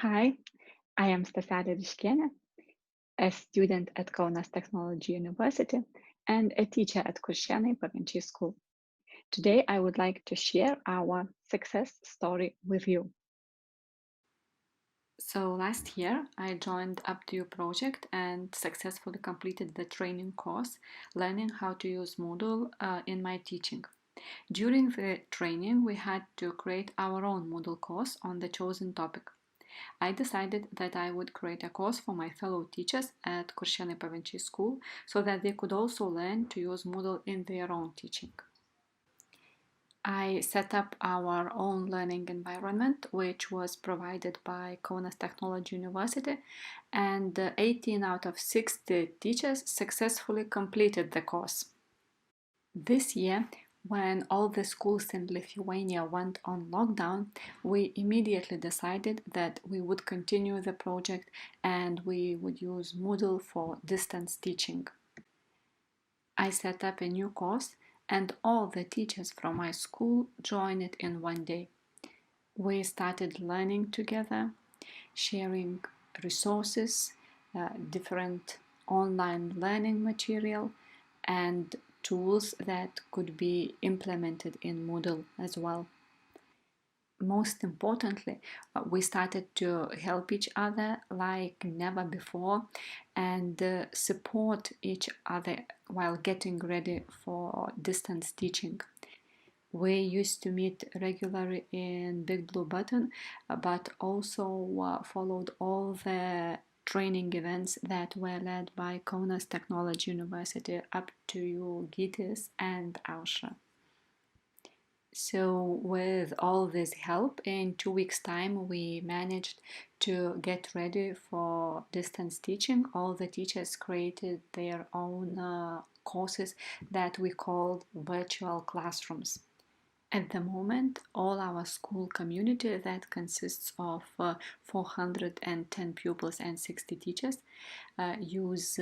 Hi, I am Stasada Ryškienė, a student at Kaunas Technology University and a teacher at Kuršėnai Pavenčiai School. Today, I would like to share our success story with you. So last year, I joined Up2U project and successfully completed the training course, learning how to use Moodle in my teaching. During the training, we had to create our own Moodle course on the chosen topic. I decided that I would create a course for my fellow teachers at Kuršėnai Pavenčiai School so that they could also learn to use Moodle in their own teaching. I set up our own learning environment, which was provided by Kaunas Technology University, and 18 out of 60 teachers successfully completed the course. This year, when all the schools in Lithuania went on lockdown, we immediately decided that we would continue the project and we would use Moodle for distance teaching. I set up a new course and all the teachers from my school joined it in one day. We started learning together, sharing resources, different online learning material, and tools that could be implemented in Moodle as well. Most importantly, we started to help each other like never before and support each other while getting ready for distance teaching. We used to meet regularly in Big Blue Button, but also followed all the training events that were led by Kaunas Technology University, Up2U, GITIS, and Ausra. So with all this help, in 2 weeks' time, we managed to get ready for distance teaching. All the teachers created their own courses that we called virtual classrooms. At the moment, all our school community that consists of 410 pupils and 60 teachers use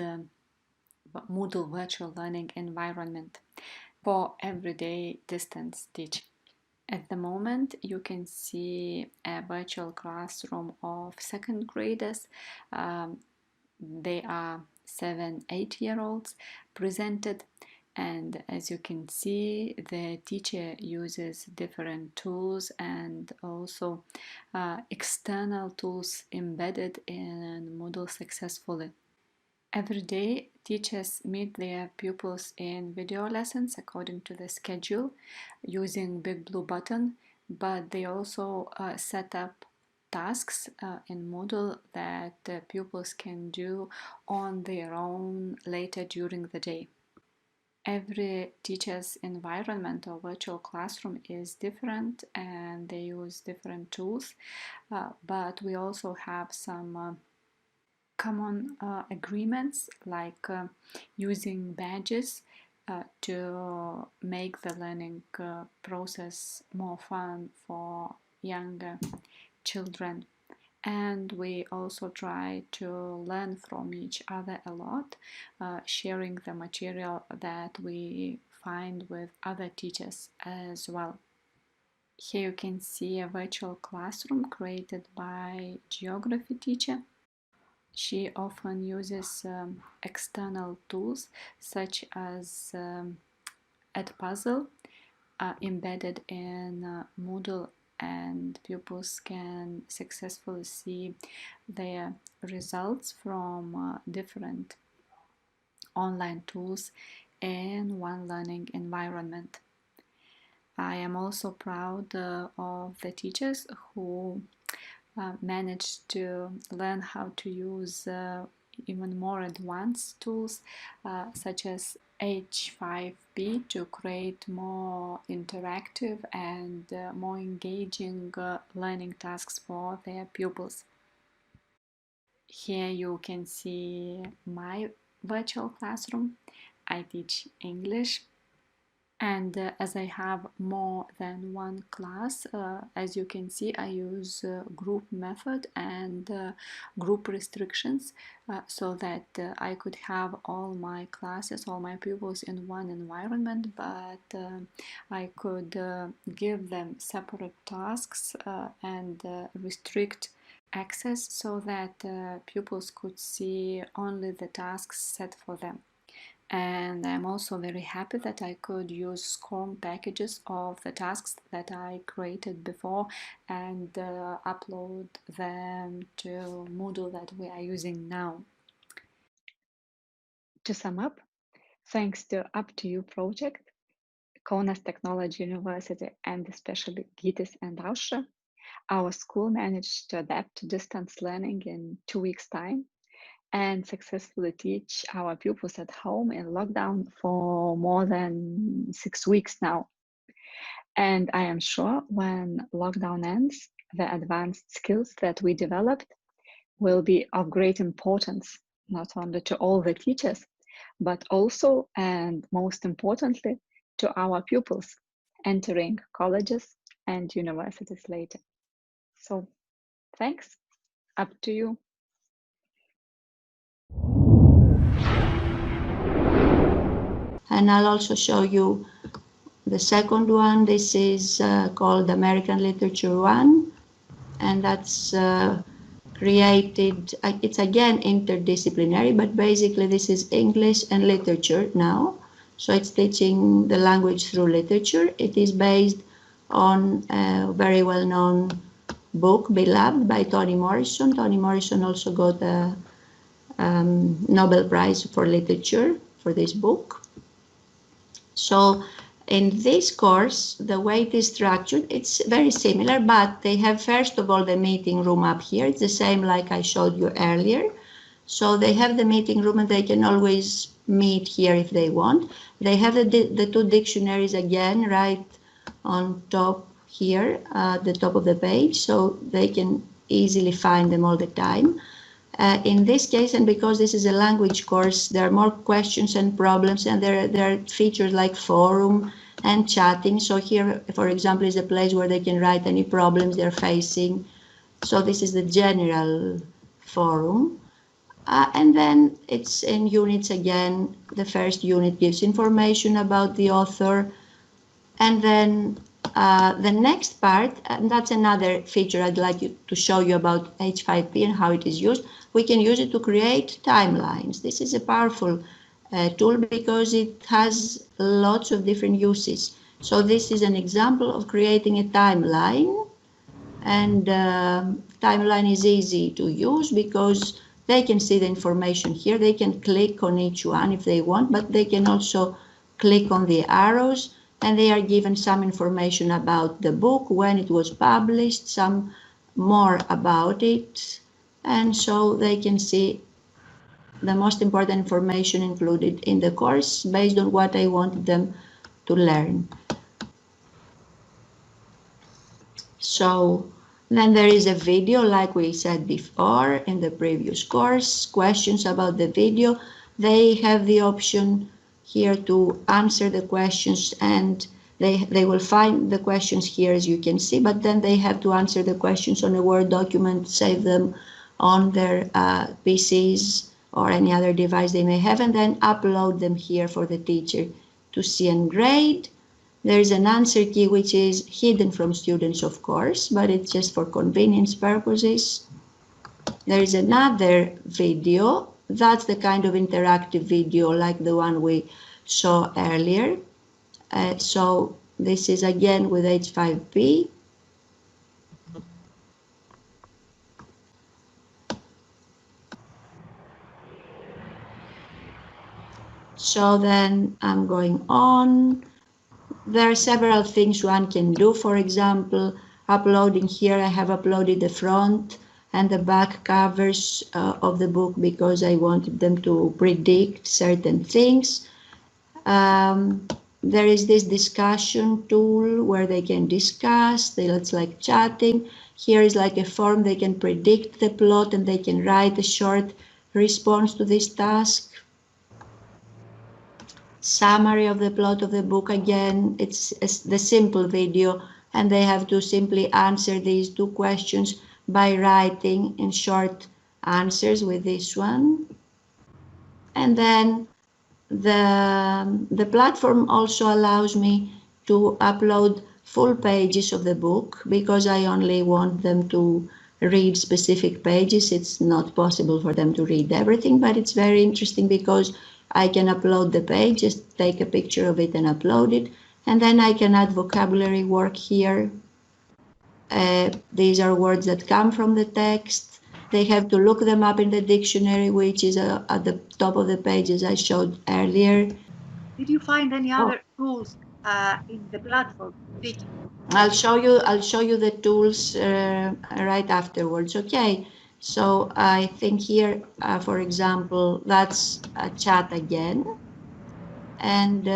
Moodle virtual learning environment for everyday distance teaching. At the moment, you can see a virtual classroom of second graders. They are 7-8-year-olds presented, and as you can see, the teacher uses different tools and also external tools embedded in Moodle successfully. Every day, teachers meet their pupils in video lessons according to the schedule using Big Blue Button, but they also set up tasks in Moodle that pupils can do on their own later during the day. Every teacher's environment or virtual classroom is different and they use different tools, but we also have some common agreements like using badges to make the learning process more fun for younger children. And we also try to learn from each other a lot, sharing the material that we find with other teachers as well. Here you can see a virtual classroom created by geography teacher. She often uses external tools such as Edpuzzle embedded in Moodle, and pupils can successfully see their results from different online tools in one learning environment. I am also proud of the teachers who managed to learn how to use even more advanced tools such as H5P to create more interactive and more engaging learning tasks for their pupils. Here you can see my virtual classroom. I teach English. And as I have more than one class, as you can see, I use group method and group restrictions so that I could have all my classes, all my pupils in one environment, but I could give them separate tasks and restrict access so that pupils could see only the tasks set for them. And I'm also very happy that I could use SCORM packages of the tasks that I created before and upload them to Moodle that we are using now. To sum up, thanks to Up2U project, Kaunas Technology University, and especially Gytis and Ausra, our school managed to adapt to distance learning in 2 weeks' time and successfully teach our pupils at home in lockdown for more than 6 weeks now. And I am sure when lockdown ends, the advanced skills that we developed will be of great importance, not only to all the teachers, but also and most importantly to our pupils entering colleges and universities later. So thanks. Up to you. And I'll also show you the second one. This is called American Literature 1, and that's created, it's again interdisciplinary, but basically this is English and literature now. So it's teaching the language through literature. It is based on a very well-known book, Beloved, by Toni Morrison. Toni Morrison also got a Nobel Prize for Literature for this book. So in this course, the way it is structured, it's very similar, but they have first of all the meeting room up here. It's the same like I showed you earlier. So they have the meeting room and they can always meet here if they want. They have the two dictionaries again right on top here, the top of the page, so they can easily find them all the time. In this case, and because this is a language course, there are more questions and problems, and there are features like forum and chatting. So here, for example, is a place where they can write any problems they're facing. So this is the general forum. And then it's in units again. The first unit gives information about the author. And then the next part, and that's another feature I'd like to show you about H5P and how it is used. We can use it to create timelines. This is a powerful tool because it has lots of different uses. So this is an example of creating a timeline, and timeline is easy to use because they can see the information here. They can click on each one if they want, but they can also click on the arrows, and they are given some information about the book, when it was published, some more about it, and so they can see the most important information included in the course based on what I wanted them to learn. So then there is a video, like we said before in the previous course, questions about the video. They have the option here to answer the questions, and they will find the questions here, as you can see, but then they have to answer the questions on a Word document, save them on their PCs or any other device they may have, and then upload them here for the teacher to see and grade. There is an answer key which is hidden from students, of course, but it's just for convenience purposes. There is another video. That's the kind of interactive video like the one we saw earlier. So this is again with H5P. So then I'm going on. There are several things one can do. For example, uploading here, I have uploaded the front and the back covers of the book because I wanted them to predict certain things. There is this discussion tool where they can discuss, it's like chatting. Here is like a form, they can predict the plot and they can write a short response to this task. Summary of the plot of the book, again, it's the simple video, and they have to simply answer these two questions by writing in short answers with this one. And then the platform also allows me to upload full pages of the book because I only want them to read specific pages. It's not possible for them to read everything, but it's very interesting because I can upload the page, just take a picture of it and upload it, and then I can add vocabulary work here. These are words that come from the text. They have to look them up in the dictionary, which is at the top of the page, as I showed earlier. Did you find any other tools in the platform, Vicky? I'll show you the tools right afterwards. Okay. So I think here, for example, that's a chat again, and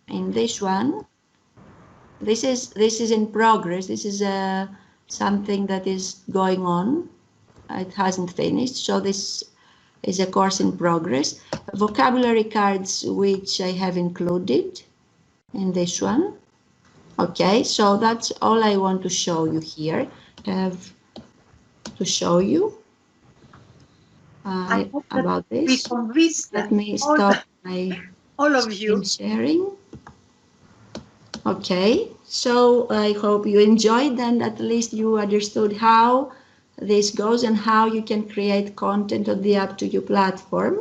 in this one, this is in progress. This is something that is going on. It hasn't finished, so this is a course in progress. Vocabulary cards, which I have included in this one. Okay, so that's all I want to show you here. I have to show you about this. Let me stop my screen sharing. Okay, so I hope you enjoyed and at least you understood how this goes and how you can create content on the Up2U platform.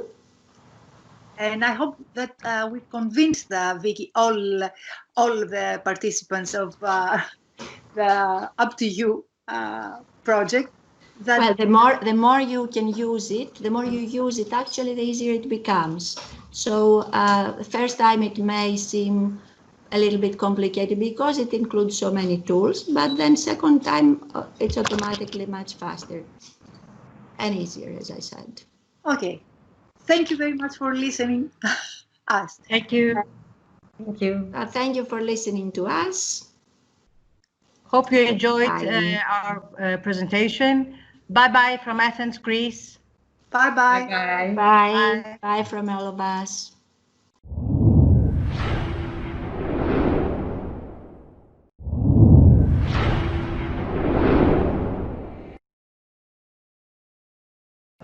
And I hope that we convinced Vicky, all the participants of the Up2U project. That well, the more you can use it, the more you use it, actually, the easier it becomes. So the first time it may seem a little bit complicated because it includes so many tools, but then second time it's automatically much faster and easier, as I said. Okay. Thank you very much for listening us. Thank you. Thank you. Thank you for listening to us. Hope you enjoyed our presentation. Bye-bye from Athens, Greece. Bye-bye. Bye-bye. Bye. Bye from all of us.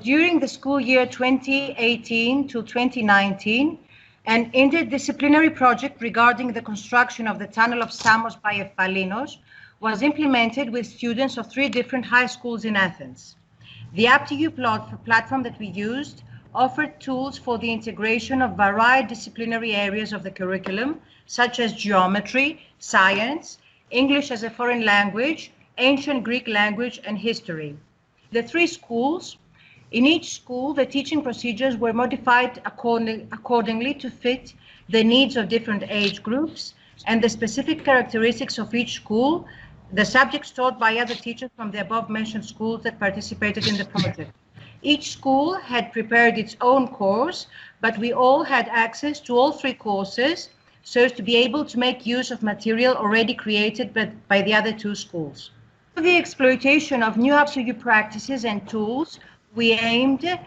During the school year 2018 to 2019, an interdisciplinary project regarding the construction of the Tunnel of Samos by Eftalinos was implemented with students of 3 different high schools in Athens. The Up2U platform that we used offered tools for the integration of varied disciplinary areas of the curriculum, such as geometry, science, English as a foreign language, ancient Greek language, and history. The 3 schools, in each school, the teaching procedures were modified accordingly to fit the needs of different age groups and the specific characteristics of each school, the subjects taught by other teachers from the above-mentioned schools that participated in the project. Each school had prepared its own course, but we all had access to all 3 courses so as to be able to make use of material already created by the other 2 schools. For the exploitation of new Up2U practices and tools, we aimed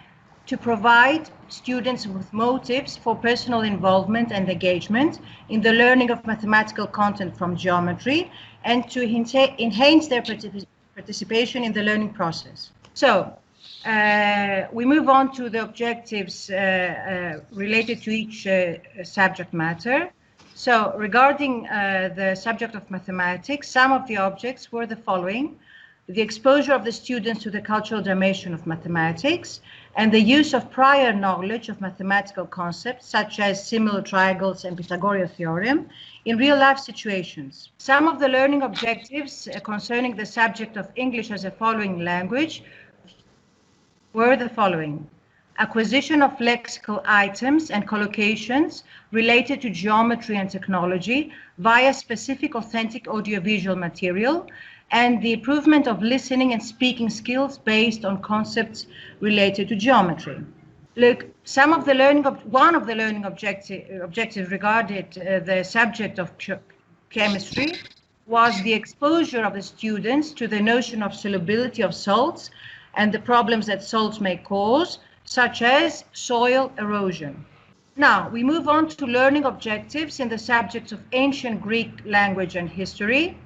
to provide students with motives for personal involvement and engagement in the learning of mathematical content from geometry and to enhance their participation in the learning process. So we move on to the objectives related to each subject matter. So regarding the subject of mathematics, some of the objects were the following: the exposure of the students to the cultural dimension of mathematics and the use of prior knowledge of mathematical concepts such as similar triangles and Pythagorean theorem in real-life situations. Some of the learning objectives concerning the subject of English as a foreign language were the following: acquisition of lexical items and collocations related to geometry and technology via specific authentic audiovisual material, and the improvement of listening and speaking skills based on concepts related to geometry. Look, one of the learning objectives regarding the subject of chemistry was the exposure of the students to the notion of solubility of salts and the problems that salts may cause, such as soil erosion. Now, we move on to learning objectives in the subjects of ancient Greek language and history.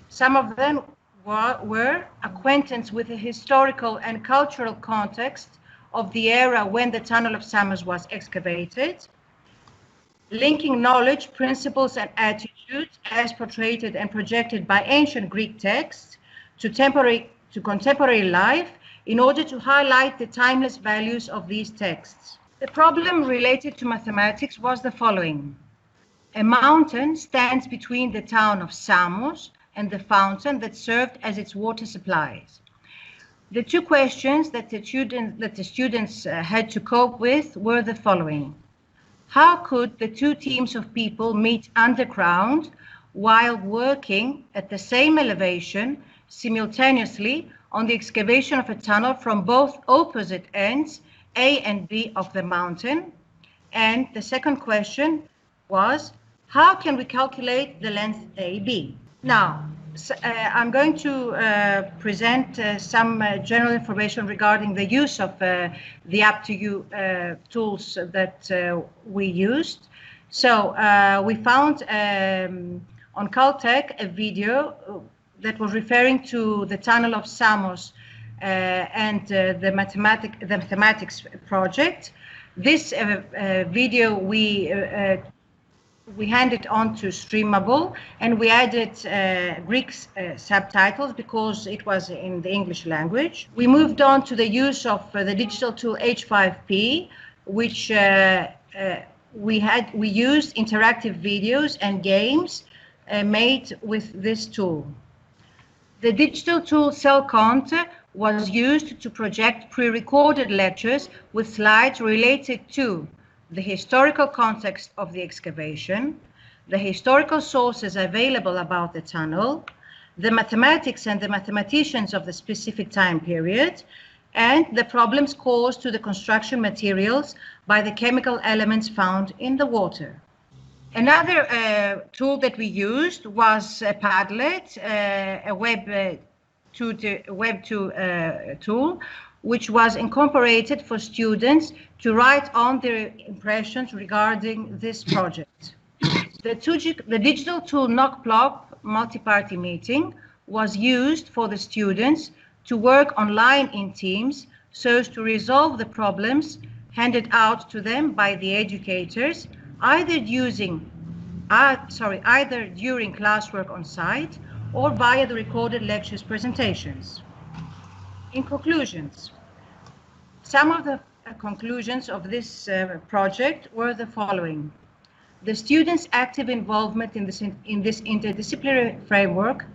Some of them were acquaintance with the historical and cultural context of the era when the Tunnel of Samos was excavated, linking knowledge, principles, and attitudes as portrayed and projected by ancient Greek texts to to contemporary life in order to highlight the timeless values of these texts. The problem related to mathematics was the following. A mountain stands between the town of Samos and the fountain that served as its water supplies. The two questions that the students had to cope with were the following. How could the two teams of people meet underground while working at the same elevation simultaneously on the excavation of a tunnel from both opposite ends, A and B of the mountain? And the second question was, how can we calculate the length AB? Now, I'm going to present some general information regarding the use of the Up2U tools that we used. So we found on Caltech a video that was referring to the tunnel of Samos and the mathematics project. This video we handed on to Streamable, and we added Greek subtitles because it was in the English language. We moved on to the use of the digital tool H5P, which we used interactive videos and games made with this tool. The digital tool CellCont was used to project pre-recorded lectures with slides related to the historical context of the excavation, the historical sources available about the tunnel, the mathematics and the mathematicians of the specific time period, and the problems caused to the construction materials by the chemical elements found in the water. Another tool that we used was Padlet, a Web2 tool, which was incorporated for students to write on their impressions regarding this project. The digital tool Knockplop multi-party meeting was used for the students to work online in teams so as to resolve the problems handed out to them by the educators, either during classwork on site or via the recorded lectures presentations. In conclusions, some of the conclusions of this project were the following. The students' active involvement in this interdisciplinary framework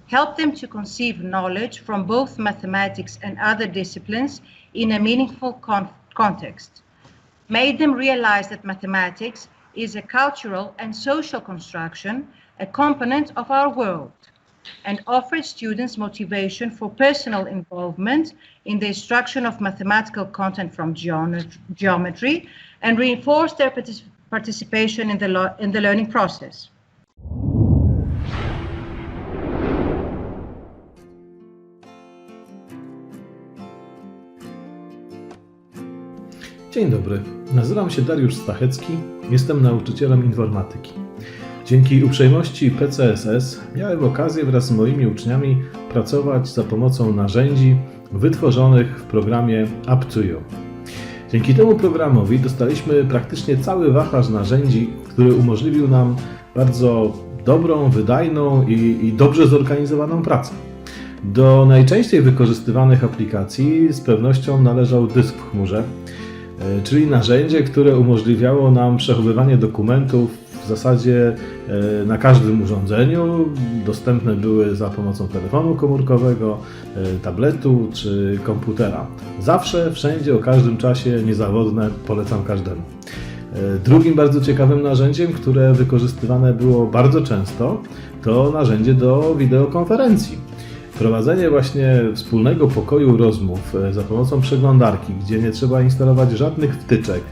helped them to conceive knowledge from both mathematics and other disciplines in a meaningful context, made them realize that mathematics is a cultural and social construction, a component of our world, and offered students motivation for personal involvement in the instruction of mathematical content from geometry and reinforced their participation in the learning process. Dzień dobry, nazywam się Dariusz Stachecki, jestem nauczycielem informatyki. Dzięki uprzejmości PCSS miałem okazję wraz z moimi uczniami pracować za pomocą narzędzi wytworzonych w programie Up2U. Dzięki temu programowi dostaliśmy praktycznie cały wachlarz narzędzi, który umożliwił nam bardzo dobrą, wydajną i dobrze zorganizowaną pracę. Do najczęściej wykorzystywanych aplikacji z pewnością należał dysk w chmurze, czyli narzędzie, które umożliwiało nam przechowywanie dokumentów w zasadzie na każdym urządzeniu. Dostępne były za pomocą telefonu komórkowego, tabletu czy komputera. Zawsze, wszędzie, o każdym czasie, niezawodne, polecam każdemu. Drugim bardzo ciekawym narzędziem, które wykorzystywane było bardzo często, to narzędzie do wideokonferencji. Prowadzenie właśnie wspólnego pokoju rozmów za pomocą przeglądarki, gdzie nie trzeba instalować żadnych wtyczek,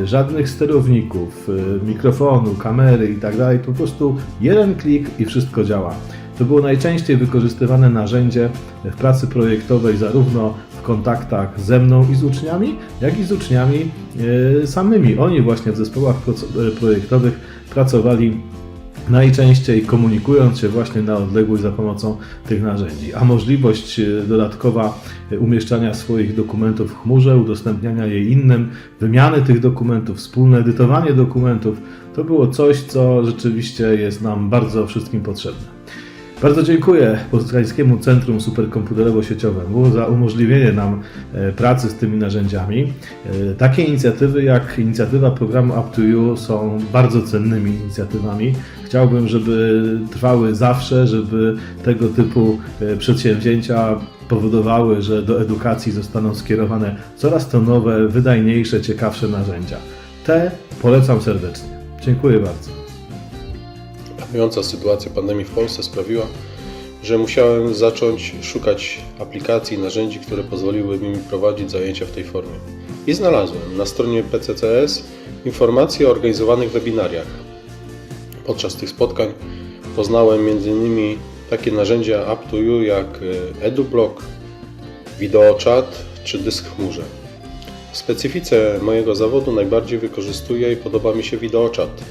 żadnych sterowników, mikrofonu, kamery itd. Po prostu jeden klik i wszystko działa. To było najczęściej wykorzystywane narzędzie w pracy projektowej, zarówno w kontaktach ze mną i z uczniami, jak i z uczniami samymi. Oni właśnie w zespołach projektowych pracowali najczęściej komunikując się właśnie na odległość za pomocą tych narzędzi. A możliwość dodatkowa umieszczania swoich dokumentów w chmurze, udostępniania je innym, wymiany tych dokumentów, wspólne edytowanie dokumentów, to było coś, co rzeczywiście jest nam bardzo wszystkim potrzebne. Bardzo dziękuję Poznańskiemu Centrum Superkomputerowo-Sieciowemu za umożliwienie nam pracy z tymi narzędziami. Takie inicjatywy jak inicjatywa programu Up2U są bardzo cennymi inicjatywami. Chciałbym, żeby trwały zawsze, żeby tego typu przedsięwzięcia powodowały, że do edukacji zostaną skierowane coraz to nowe, wydajniejsze, ciekawsze narzędzia. Te polecam serdecznie. Dziękuję bardzo. Panująca sytuacja pandemii w Polsce sprawiła, że musiałem zacząć szukać aplikacji i narzędzi, które pozwoliłyby mi prowadzić zajęcia w tej formie. I znalazłem na stronie PCCS informacje o organizowanych webinariach. Podczas tych spotkań poznałem m.in. takie narzędzia Up2U jak EduBlock, wideochat czy dysk w chmurze. W specyfice mojego zawodu najbardziej wykorzystuję i podoba mi się wideochat.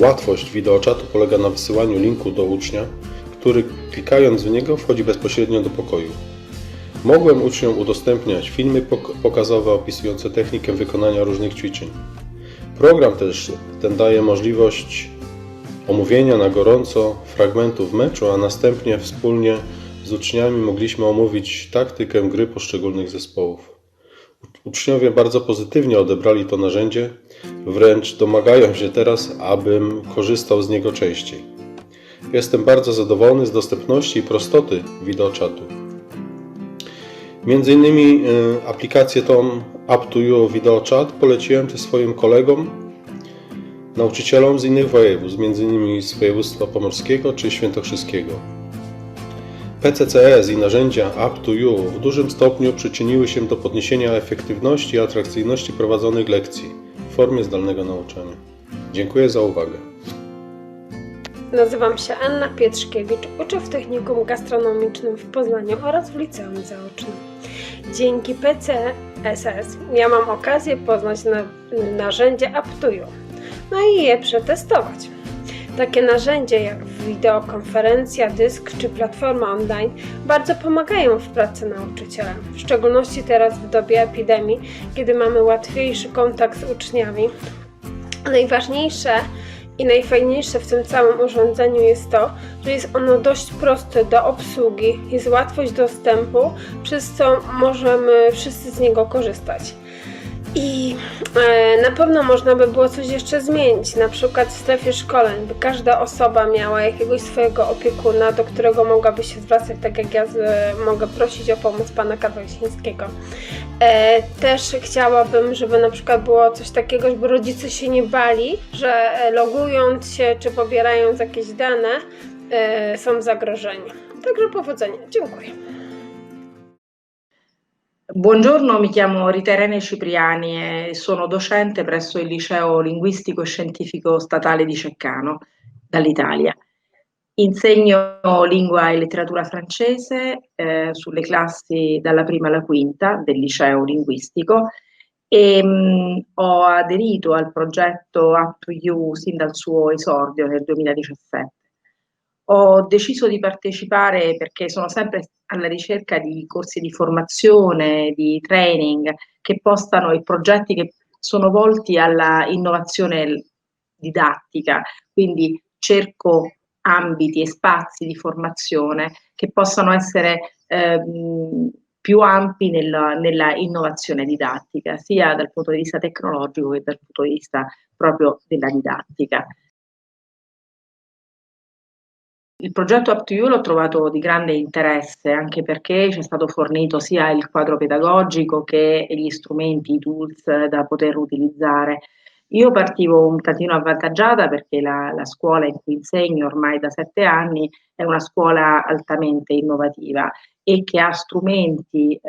Łatwość wideochatu polega na wysyłaniu linku do ucznia, który klikając w niego wchodzi bezpośrednio do pokoju. Mogłem uczniom udostępniać filmy pokazowe opisujące technikę wykonania różnych ćwiczeń. Program też ten daje możliwość omówienia na gorąco fragmentów meczu, a następnie wspólnie z uczniami mogliśmy omówić taktykę gry poszczególnych zespołów. Uczniowie bardzo pozytywnie odebrali to narzędzie, wręcz domagają się teraz, abym korzystał z niego częściej. Jestem bardzo zadowolony z dostępności i prostoty wideochatu. Między innymi aplikację tą Up2U wideochat poleciłem też swoim kolegom, nauczycielom z innych województw, między innymi z województwa pomorskiego czy świętokrzyskiego. PCCS i narzędzia Up2U w dużym stopniu przyczyniły się do podniesienia efektywności i atrakcyjności prowadzonych lekcji w formie zdalnego nauczania. Dziękuję za uwagę. Nazywam się Anna Pietrzkiewicz, uczę w Technikum Gastronomicznym w Poznaniu oraz w Liceum Zaocznym. Dzięki PCSS ja mam okazję poznać narzędzie Up2U, no i je przetestować. Takie narzędzia jak wideokonferencja, dysk czy platforma online bardzo pomagają w pracy nauczyciela, w szczególności teraz w dobie epidemii, kiedy mamy łatwiejszy kontakt z uczniami. Najważniejsze i najfajniejsze w tym całym urządzeniu jest to, że jest ono dość proste do obsługi, jest łatwość dostępu, przez co możemy wszyscy z niego korzystać. I na pewno można by było coś jeszcze zmienić, na przykład w strefie szkoleń, by każda osoba miała jakiegoś swojego opiekuna, do którego mogłaby się zwracać, tak jak ja mogę prosić o pomoc pana Kawalsińskiego. Też chciałabym, żeby na przykład było coś takiego, żeby rodzice się nie bali, że logując się czy pobierając jakieś dane są zagrożeni. Także powodzenia. Dziękuję. Buongiorno, mi chiamo Rita Irene Cipriani e sono docente presso il Liceo Linguistico e Scientifico Statale di Ceccano, dall'Italia. Insegno lingua e letteratura francese sulle classi dalla prima alla quinta del liceo linguistico e ho aderito al progetto Up2U sin dal suo esordio nel 2017. Ho deciso di partecipare perché sono sempre alla ricerca di corsi di formazione, di training che possano e progetti che sono volti alla innovazione didattica, quindi cerco ambiti e spazi di formazione che possano essere più ampi nella innovazione didattica, sia dal punto di vista tecnologico che dal punto di vista proprio della didattica. Il progetto Up2U l'ho trovato di grande interesse anche perché ci è stato fornito sia il quadro pedagogico che gli strumenti, i tools da poter utilizzare. Io partivo un tantino avvantaggiata perché la scuola in cui insegno ormai da 7 anni è una scuola altamente innovativa e che ha strumenti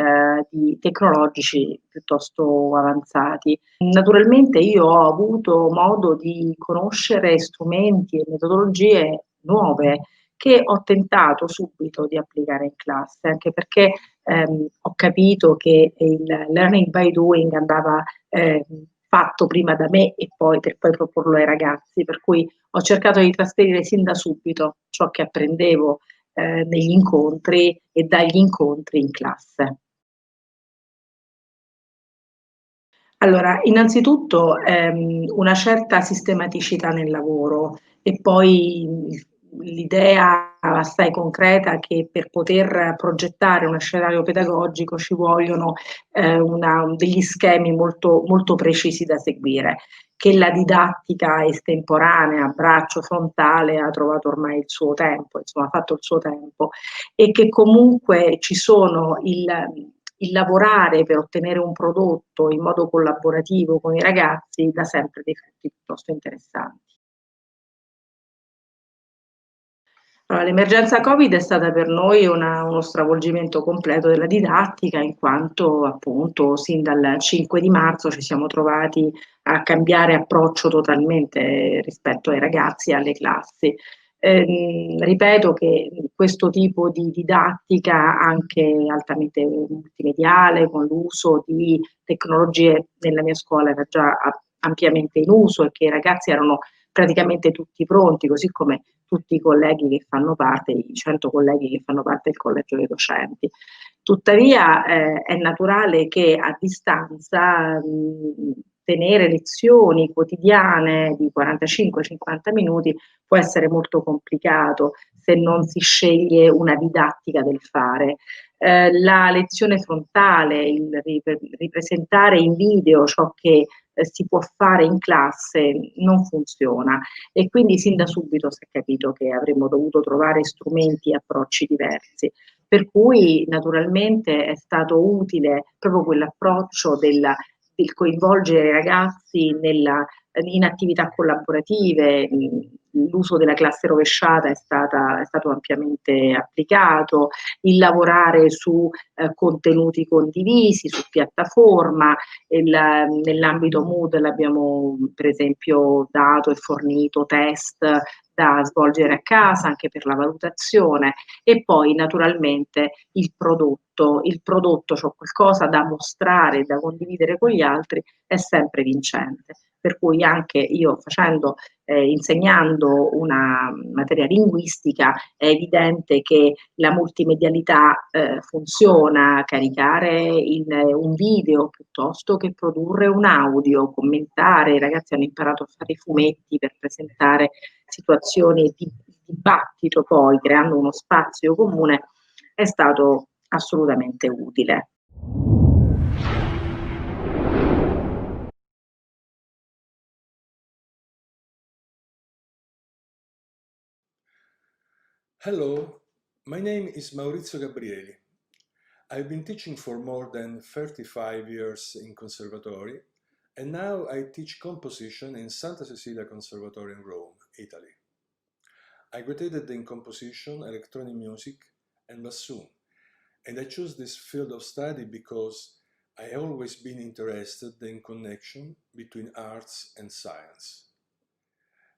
tecnologici piuttosto avanzati. Naturalmente io ho avuto modo di conoscere strumenti e metodologie nuove che ho tentato subito di applicare in classe, anche perché ho capito che il learning by doing andava fatto prima da me e poi per poi proporlo ai ragazzi, per cui ho cercato di trasferire sin da subito ciò che apprendevo negli incontri e dagli incontri in classe. Allora, innanzitutto una certa sistematicità nel lavoro e poi l'idea assai concreta che per poter progettare uno scenario pedagogico ci vogliono degli schemi molto, molto precisi da seguire, che la didattica estemporanea, braccio frontale, ha trovato ormai il suo tempo, insomma ha fatto il suo tempo, e che comunque ci sono il lavorare per ottenere un prodotto in modo collaborativo con i ragazzi dà sempre dei frutti piuttosto interessanti. Allora, l'emergenza Covid è stata per noi uno stravolgimento completo della didattica, in quanto appunto sin dal 5 di marzo ci siamo trovati a cambiare approccio totalmente rispetto ai ragazzi e alle classi. Ripeto che questo tipo di didattica, anche altamente multimediale, con l'uso di tecnologie, nella mia scuola era già ampiamente in uso e che i ragazzi erano praticamente tutti pronti, così come tutti i colleghi che fanno parte, i 100 colleghi che fanno parte del collegio dei docenti. Tuttavia è naturale che a distanza tenere lezioni quotidiane di 45-50 minuti può essere molto complicato se non si sceglie una didattica del fare. La lezione frontale, il ripresentare in video ciò che si può fare in classe non funziona, e quindi sin da subito si è capito che avremmo dovuto trovare strumenti e approcci diversi. Per cui naturalmente è stato utile proprio quell'approccio del coinvolgere i ragazzi in attività collaborative. L'uso della classe rovesciata è stato ampiamente applicato, il lavorare su contenuti condivisi, su piattaforma. Nell'ambito Moodle abbiamo per esempio dato e fornito test da svolgere a casa anche per la valutazione, e poi naturalmente il prodotto, cioè qualcosa da mostrare, da condividere con gli altri, è sempre vincente. Per cui anche io insegnando una materia linguistica, è evidente che la multimedialità funziona, caricare un video piuttosto che produrre un audio, commentare. I ragazzi hanno imparato a fare i fumetti per presentare situazioni di dibattito, poi creando uno spazio comune, è stato assolutamente utile. Hello, my name is Maurizio Gabrieli. I've been teaching for more than 35 years in conservatory, and now I teach composition in Santa Cecilia Conservatory in Rome, Italy. I graduated in composition, electronic music, and bassoon, and I chose this field of study because I always been interested in connection between arts and science.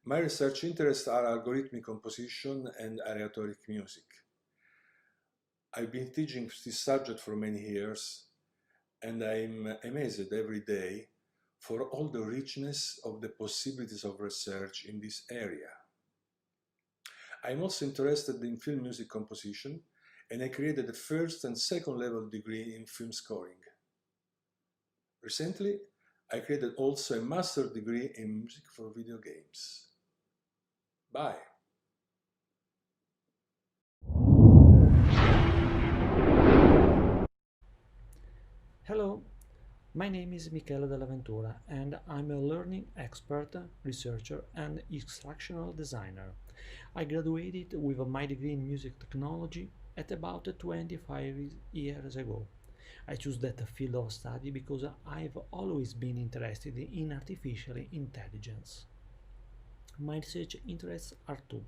My research interests are algorithmic composition and aleatoric music. I've been teaching this subject for many years, and I'm amazed every day for all the richness of the possibilities of research in this area. I'm also interested in film music composition, and I created a first and second level degree in film scoring. Recently, I created also a master degree in music for video games. Bye! Hello, my name is Michele Dell'Avventura and I'm a learning expert, researcher and instructional designer. I graduated with my degree in music technology at about 25 years ago. I chose that field of study because I've always been interested in artificial intelligence. My research interests are two.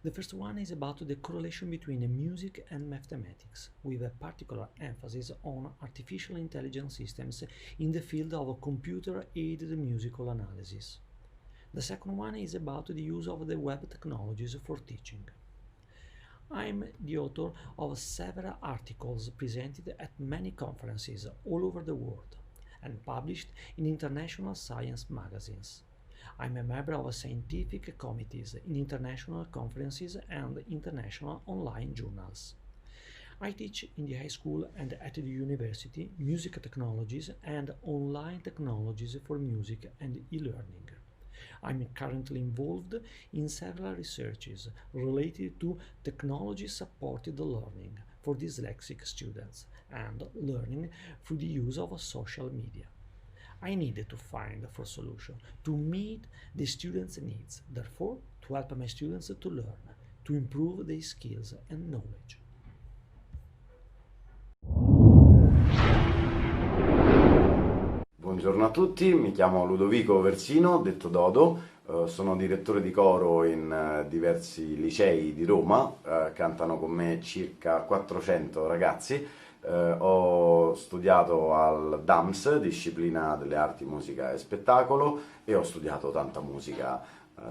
The first one is about the correlation between music and mathematics, with a particular emphasis on artificial intelligence systems in the field of computer-aided musical analysis. The second one is about the use of the web technologies for teaching. I'm the author of several articles presented at many conferences all over the world and published in international science magazines. I'm a member of scientific committees in international conferences and international online journals. I teach in the high school and at the university music technologies and online technologies for music and e-learning. I'm currently involved in several researches related to technology-supported learning for dyslexic students and learning through the use of social media. I needed to find a solution to meet the students' needs, therefore to help my students to learn, to improve their skills and knowledge. Buongiorno a tutti, mi chiamo Ludovico Versino, detto Dodo, sono direttore di coro in diversi licei di Roma, cantano con me circa 400 ragazzi. Ho studiato al DAMS, disciplina delle arti, musica e spettacolo, e ho studiato tanta musica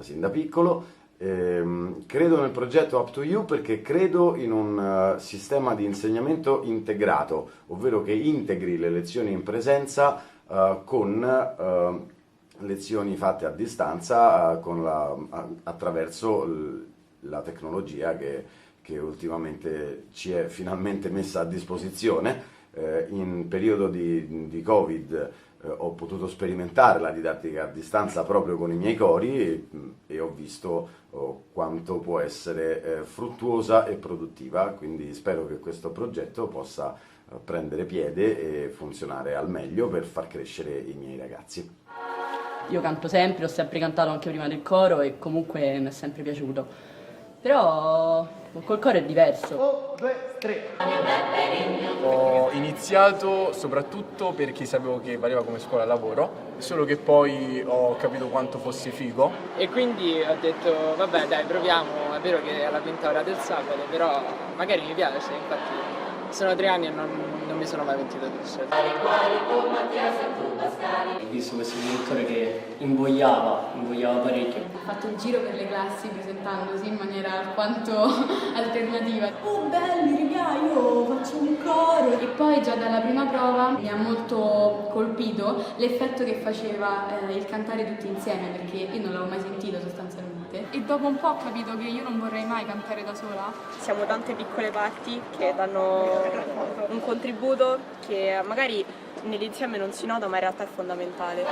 sin da piccolo. Credo nel progetto Up2U perché credo in un sistema di insegnamento integrato, ovvero che integri le lezioni in presenza con lezioni fatte a distanza attraverso la tecnologia che ultimamente ci è finalmente messa a disposizione. In periodo di Covid ho potuto sperimentare la didattica a distanza proprio con i miei cori e ho visto quanto può essere fruttuosa e produttiva, quindi spero che questo progetto possa prendere piede e funzionare al meglio per far crescere i miei ragazzi. Io canto sempre, ho sempre cantato anche prima del coro e comunque mi è sempre piaciuto. Però col coro è diverso. 1, 2, 3. Ho iniziato soprattutto perché sapevo che valeva come scuola lavoro, solo che poi ho capito quanto fosse figo. E quindi ho detto, vabbè dai, proviamo, è vero che è la quinta ora del sabato, però magari mi piace, infatti sono 3 anni e non mi sono mai pentito di questo. Ho visto questo direttore che invogliava parecchio. Ha fatto il giro per le classi presentandosi in maniera alquanto alternativa. Oh belli raga, io faccio un coro! E poi già dalla prima prova mi ha molto colpito l'effetto che faceva il cantare tutti insieme, perché io non l'avevo mai sentito sostanzialmente. E dopo un po' ho capito che io non vorrei mai cantare da sola. Siamo tante piccole parti che danno un contributo che magari nell'insieme non si nota, ma in realtà è fondamentale.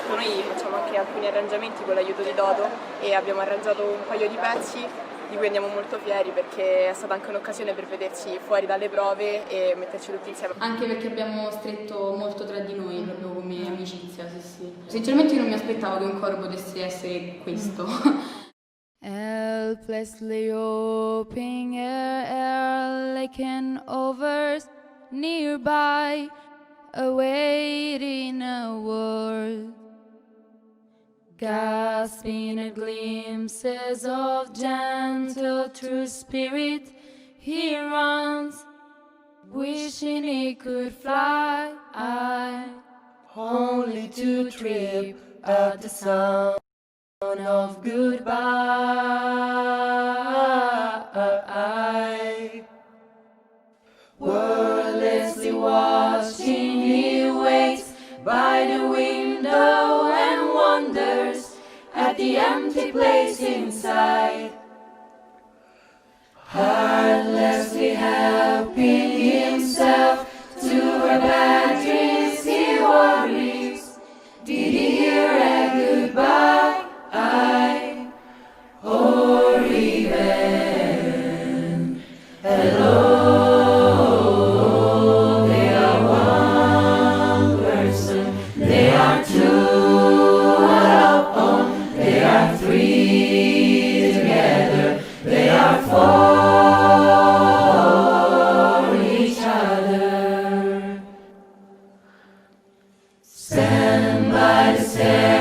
Noi facciamo anche alcuni arrangiamenti con l'aiuto di Dodo e abbiamo arrangiato un paio di pezzi di cui andiamo molto fieri, perché è stata anche un'occasione per vederci fuori dalle prove e metterci tutti insieme. Anche perché abbiamo stretto molto tra di noi, proprio come amicizia, sì. Sinceramente io non mi aspettavo che un coro potesse essere questo. Helplessly hoping air like an overs nearby, awaiting a word, gasping at glimpses of gentle true spirit. He runs, wishing he could fly, only to trip at the sound of goodbye. Wordlessly watching, he waits by the window and wonders at the empty place inside, heartlessly helping himself to her bad dreams. He worries, did he hear a goodbye? Or even hello. They are one person, they are two alone, they are three together, they are for each other. Stand by the stairs.